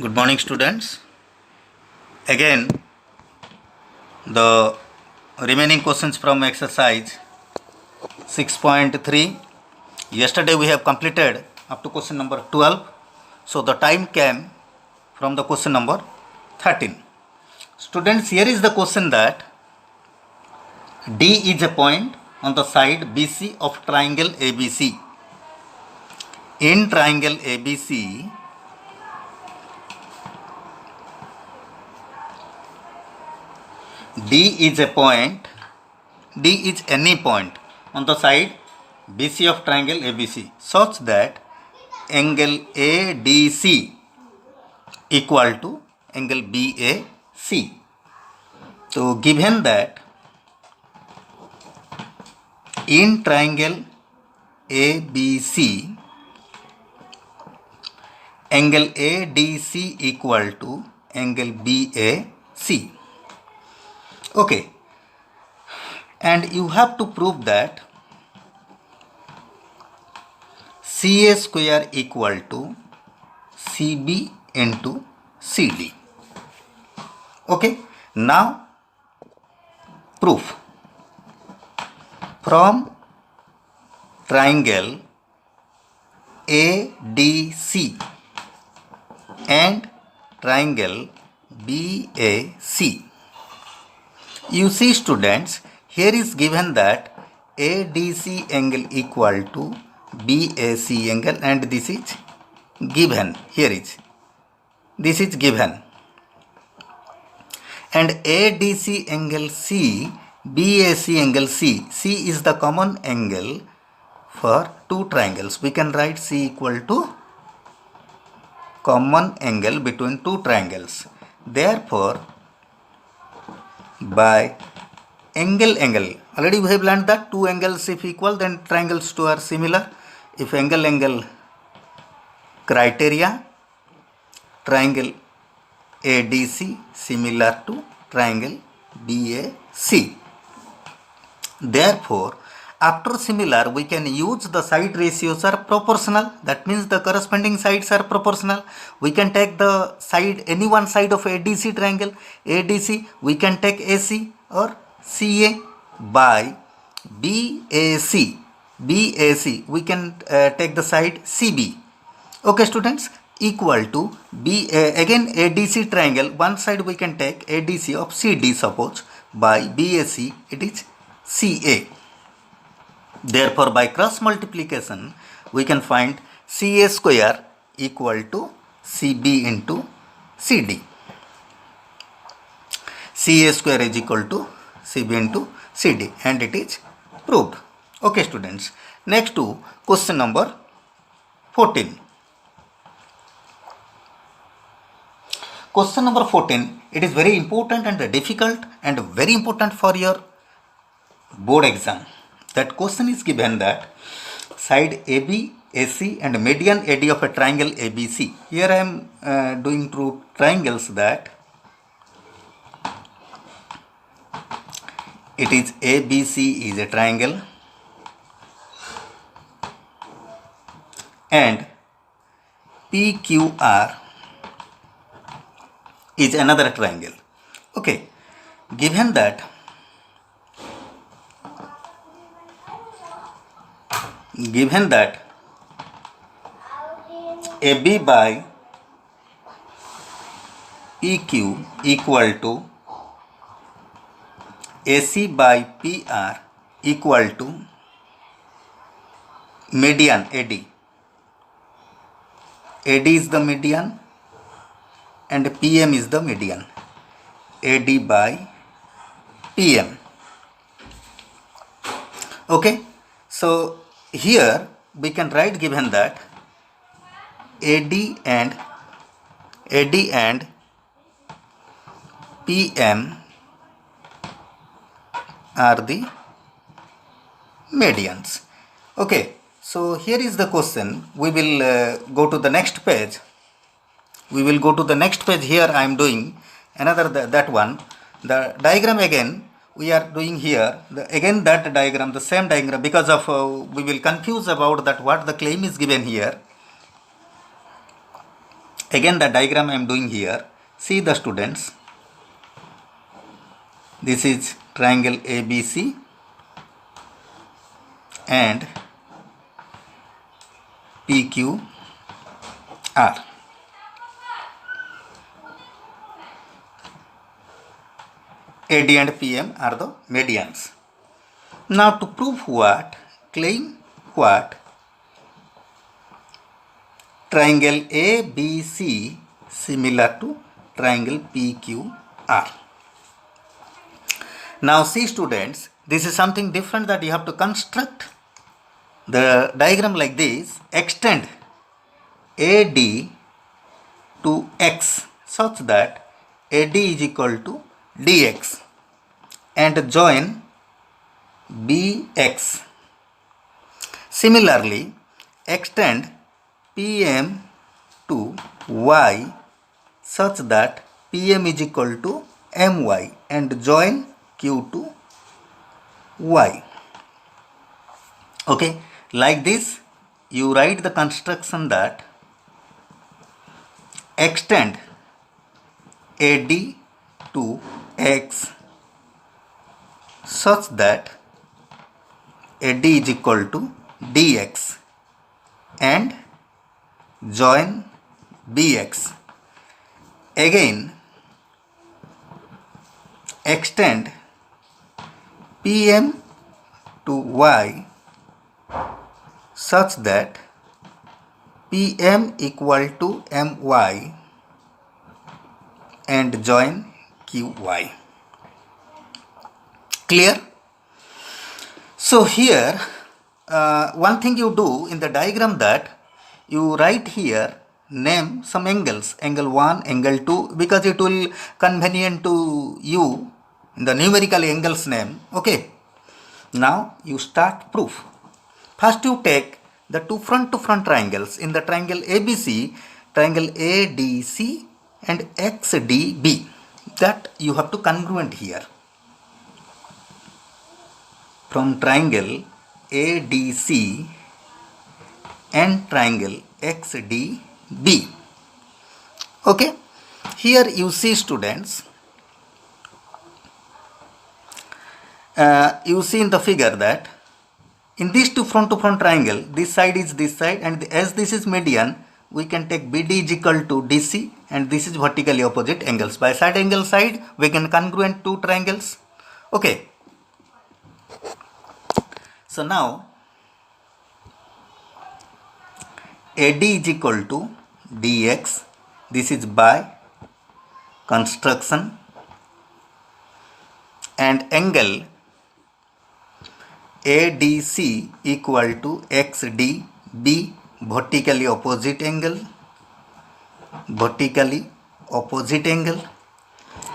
Good morning, students. Again, the remaining questions from exercise 6.3. Yesterday we have completed up to question number 12. So the time came from the question number 13. Students, here is the question that D is a point on the side BC of triangle ABC. In triangle ABC, D is a point, D is any point on the side BC of triangle ABC such that angle ADC equal to angle BAC. So given that in triangle ABC, angle ADC equal to angle BAC. Okay, and you have to prove that CA square equal to CB into CD. Okay, now proof. From triangle ADC and triangle BAC. You see, students, here is given that ADC angle equal to BAC angle, and this is given. This is given, and ADC angle C, BAC angle C. C is the common angle for two triangles. We can write C equal to common angle between two triangles. Therefore, by angle, already we have learned that two angles if equal, then triangles two are similar. If angle criteria, triangle ADC similar to triangle BAC. Therefore, after similar, we can use the side ratios are proportional. That means the corresponding sides are proportional. We can take the side, any one side of ADC triangle, ADC, we can take AC or CA by BAC. BAC, we can take the side CB. Okay, students, equal to again ADC triangle, one side we can take ADC of CD, suppose, by BAC, it is CA. Therefore, by cross multiplication, we can find CA square equal to CB into CD. CA square is equal to CB into CD, and it is proved. Okay, students. Next to question number 14. Question number 14, it is very important and difficult and very important for your board exam. That question is given that side AB, AC and median AD of a triangle ABC. Here I am doing through triangles that it is ABC is a triangle and PQR is another triangle. Okay, given that AB by PQ equal to AC by PR equal to median AD. AD is the median and PM is the median. AD by PM. Okay, so here we can write, given that AD and PM are the medians. Okay, so here is the question. We will go to the next page. Here I am doing another that one. The diagram again we are doing here, again that diagram, the same diagram, because of we will confuse about that what the claim is given here. Again the diagram I am doing here. See the students. This is triangle ABC and PQR. AD and PM are the medians. Now to prove what? Claim what? Triangle ABC similar to triangle PQR. Now see students, this is something different that you have to construct the diagram like this. Extend AD to X such that AD is equal to DX and join BX. Similarly, extend PM to Y such that PM is equal to MY and join Q to Y. Okay, like this you write the construction that extend AD to X such that AD is equal to DX and join BX. Again extend PM to Y such that PM equal to MY and join QY. Clear? So here one thing you do in the diagram that you write here, name some angles, angle 1, angle 2, because it will convenient to you in the numerical angles name. Okay. Now you start proof. First you take the two front to front triangles in the triangle ABC, triangle ADC and XDB, that you have to congruent here. From triangle ADC and triangle XDB. Okay, here you see students, you see in the figure that in these two front to front triangle, this side is this side, and as this is median, we can take BD is equal to DC and this is vertically opposite angles. By side angle side we can congruent two triangles. Okay, so now AD is equal to DX, this is by construction, and angle ADC equal to XDB, vertically opposite angle,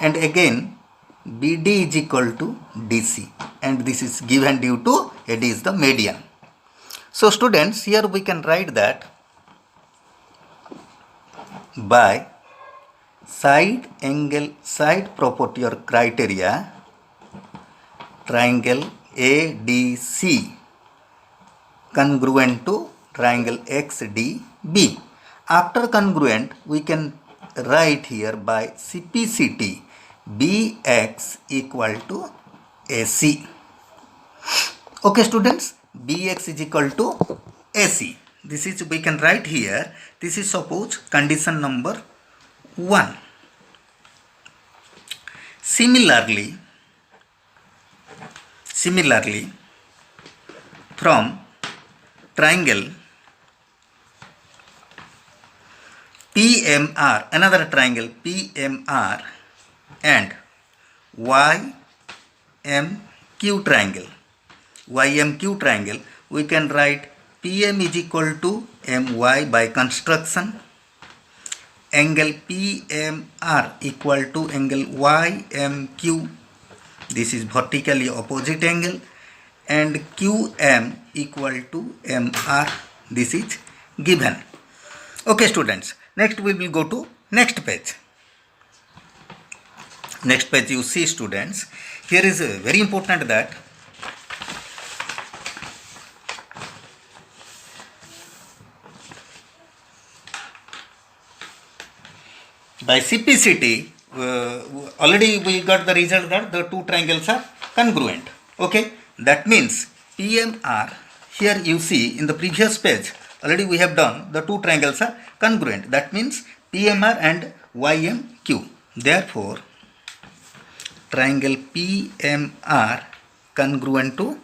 and again BD is equal to DC, and this is given due to AD is the median. So students, here we can write that by side property or criteria, triangle ADC congruent to triangle XDB. After congruent, we can write here by CPCT BX equal to AC. Okay students, BX is equal to AC. This is, we can write here, this is suppose condition number 1. Similarly, from triangle PMR, another triangle PMR and YMQ triangle, we can write PM is equal to MY by construction, angle PMR equal to angle YMQ, this is vertically opposite angle, and QM equal to MR, this is given. Okay students, next we will go to next page. Next page you see students, here is very important that by CPCT, already we got the result that the two triangles are congruent. Okay, that means PMR, here you see in the previous page, already we have done the two triangles are congruent. That means PMR and YMQ. Therefore, triangle PMR congruent to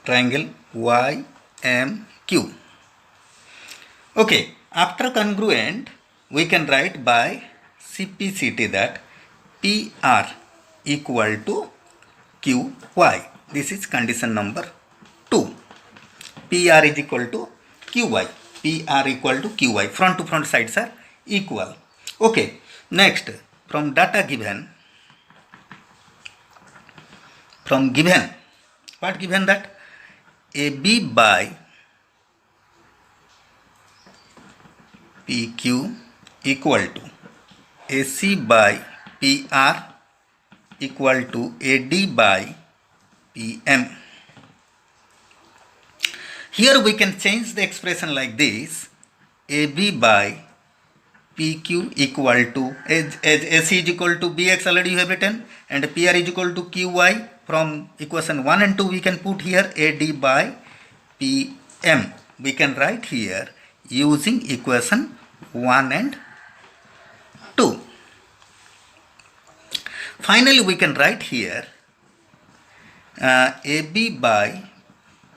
triangle YMQ. Okay, after congruent, we can write by CPCT that PR equal to QY. This is condition number 2. PR is equal to QY. PR equal to QY. Front to front sides are equal. Okay, next, from data given, what given that? AB by PQ equal to AC by PR equal to AD by PM. Here we can change the expression like this: AB by PQ equal to, as AC is equal to BX already you have written, and PR is equal to QY. From equation 1 and 2 we can put here AD by PM. We can write here using equation 1 and 2. Finally we can write here AB by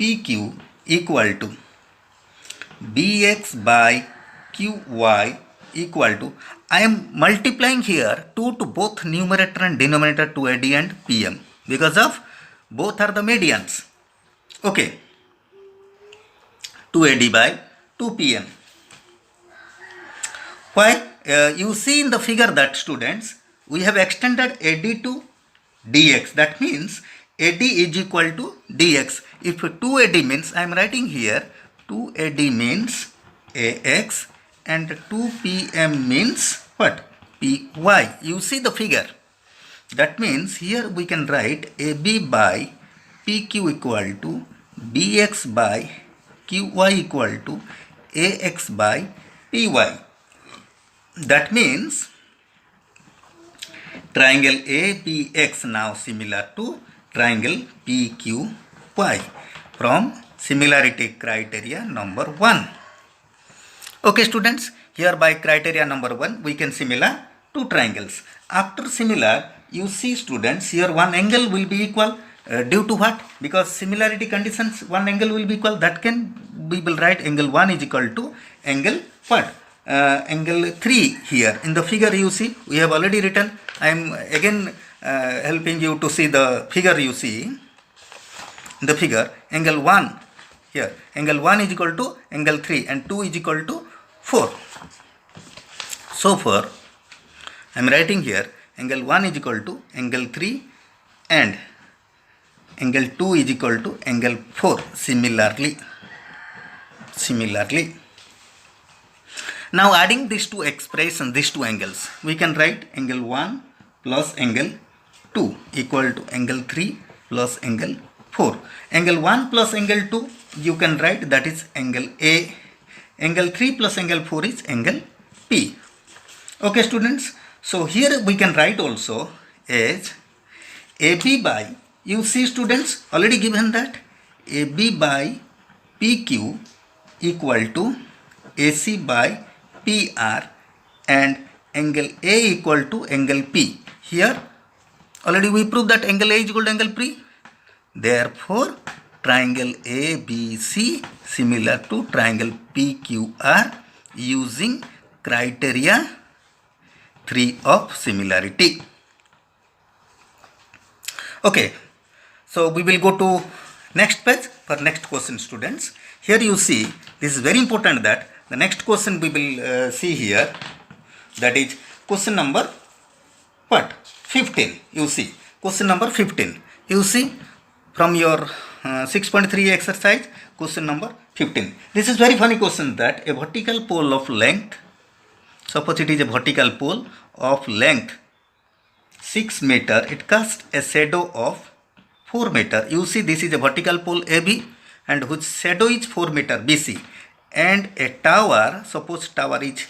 PQ equal to BX by QY equal to, I am multiplying here 2 to both numerator and denominator to AD and PM because of both are the medians. Okay, 2 AD by 2 PM. Why? You see in the figure that students, we have extended AD to DX. That means AD is equal to DX. If 2 AD means, I am writing here 2 AD means AX and 2 PM means what? PY. You see the figure. That means here we can write AB by PQ equal to BX by QY equal to AX by PY. That means triangle ABX now similar to triangle PQY from similarity criteria number 1. Okay students, here by criteria number 1 we can similar two triangles. After similar, you see students, here one angle will be equal due to what? Because similarity conditions, one angle will be equal. That can we will write angle 1 is equal to angle what? Angle 3 here. In the figure you see, we have already written. I am again helping you to see the figure you see. In the figure, angle 1 here. Angle 1 is equal to angle 3 and 2 is equal to 4. So for I am writing here angle 1 is equal to angle 3 and angle 2 is equal to angle 4 similarly. Now adding these two expressions, these two angles, we can write angle 1 plus angle 2 equal to angle 3 plus angle 4. Angle 1 plus angle 2 you can write that is angle A. Angle 3 plus angle 4 is angle P. Okay students, so here we can write also as AB by, you see students already given that AB by PQ equal to AC by PR and angle A equal to angle P. Here already we proved that angle A is equal to angle P. Therefore triangle ABC similar to triangle PQR using criteria 3 of similarity. Okay, so we will go to next page for next question students. Here you see, this is very important that the next question we will see here, that is question number what? 15. You see, question number 15. You see from your 6.3 exercise, question number 15. This is very funny question that a vertical pole of length, suppose it is a vertical pole of length 6 meter, it casts a shadow of 4 meter. You see this is a vertical pole AB and whose shadow is 4 meter BC. and a tower, suppose tower is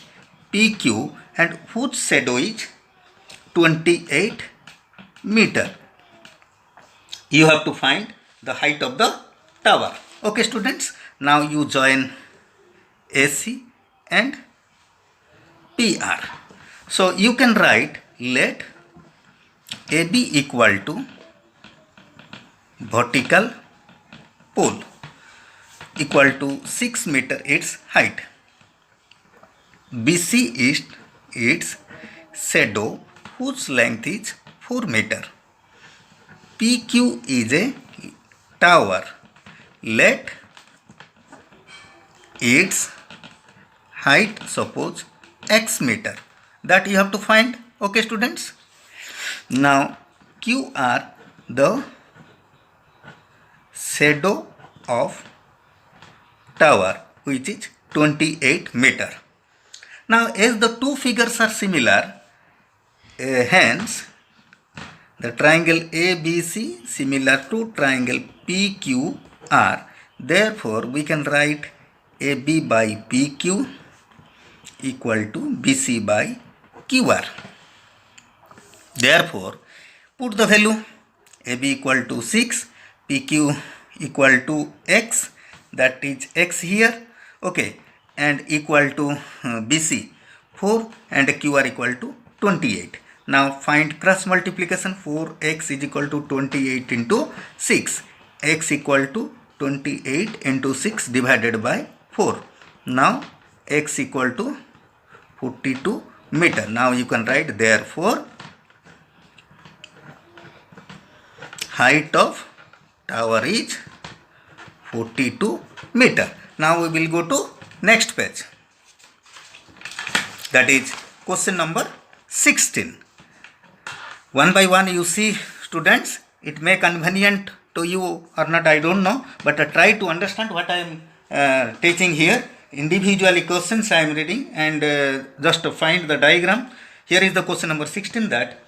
PQ and whose shadow is 28 meter. You have to find the height of the tower. Okay students, now you join AC and PR. So you can write, let AB equal to vertical pole equal to 6 meter its height. BC is its shadow whose length is 4 meter. PQ is a tower. Let its height suppose x meter. That you have to find. Okay students. Now QR the shadow of tower which is 28 meter. Now as the two figures are similar, hence the triangle ABC similar to triangle PQR. Therefore we can write AB by PQ equal to BC by QR. Therefore put the value AB equal to 6, PQ equal to X, that is X here, okay, and equal to BC 4 and QR equal to 28. Now find cross multiplication. 4x is equal to 28 into 6. X equal to 28 into 6 divided by 4. Now x equal to 42 meter. Now you can write, therefore height of tower is 42 meter. Now we will go to next page. That is question number 16. One by one you see students, it may convenient to you or not, I don't know, but try to understand what I am teaching here. Individually questions I am reading and just find the diagram. Here is the question number 16, that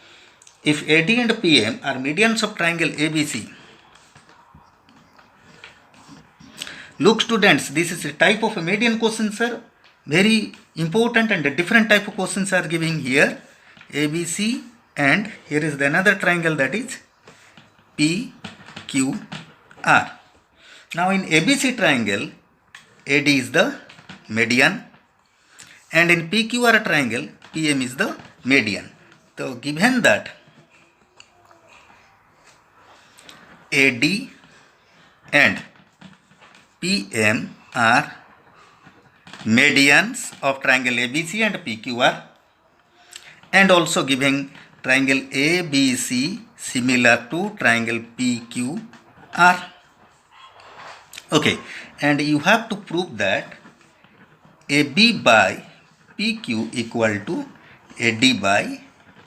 if AD and PM are medians of triangle ABC. Look students, this is a type of a median question, sir. Very important and different type of questions are giving here. ABC and here is the another triangle, that is PQR. Now in ABC triangle, AD is the median and in PQR triangle, PM is the median. So given that AD and PM are medians of triangle ABC and PQR, and also giving triangle ABC similar to triangle PQR. Okay, and you have to prove that AB by PQ equal to AD by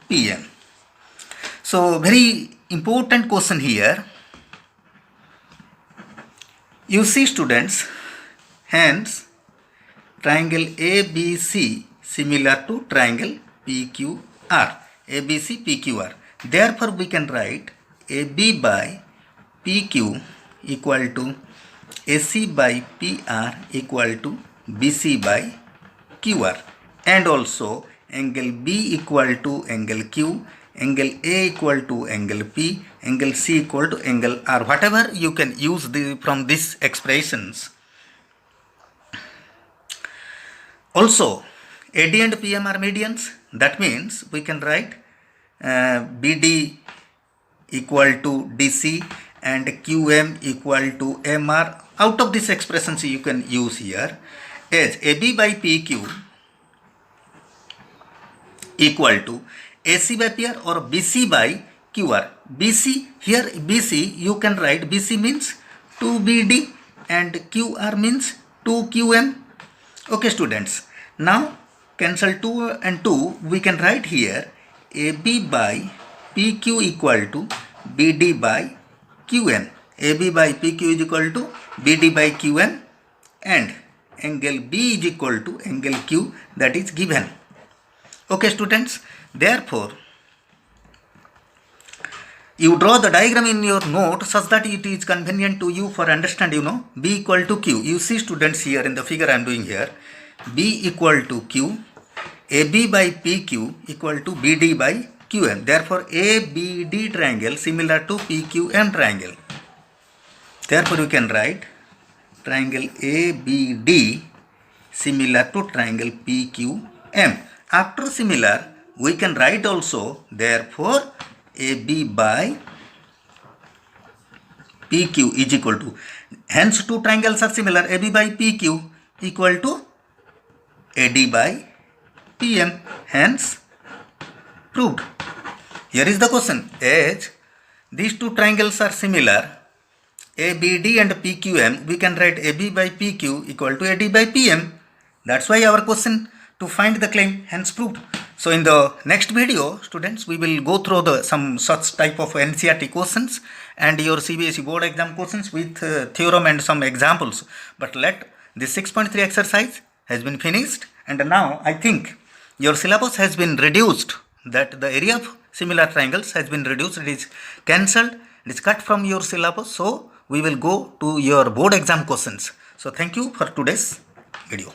PM. So very important question here. You see students, hence triangle ABC similar to triangle PQR. ABC PQR. Therefore we can write AB by PQ equal to AC by PR equal to BC by QR, and also angle B equal to angle Q, angle A equal to angle P, angle C equal to angle R. Whatever you can use from these expressions. Also AD and PM are medians. That means we can write BD equal to DC and QM equal to MR. Out of these expressions you can use here as AB by PQ equal to AC by PR or BC by QR. BC, here BC you can write, BC means 2BD and QR means 2QM. Okay students, now cancel 2 and 2, we can write here AB by PQ equal to BD by QM. AB by PQ is equal to BD by QM and angle B is equal to angle Q, that is given. Okay students, therefore You draw the diagram in your note such that it is convenient to you for understand, B equal to Q. You see students here in the figure I am doing here, B equal to Q, AB by PQ equal to BD by QM. Therefore, ABD triangle similar to PQM triangle. Therefore, you can write triangle ABD similar to triangle PQM. After similar, we can write also, therefore, AB by PQ is equal to, hence two triangles are similar, AB by PQ equal to AD by PM, hence proved. Here is the question, as these two triangles are similar, ABD and PQM, we can write AB by PQ equal to AD by PM. That's why our question to find the claim, hence proved. So in the next video, students, we will go through some such type of NCERT questions and your CBSE board exam questions with theorem and some examples. But let this 6.3 exercise has been finished, and now I think your syllabus has been reduced, that the area of similar triangles has been reduced, it is cancelled, it is cut from your syllabus. So we will go to your board exam questions. So thank you for today's video.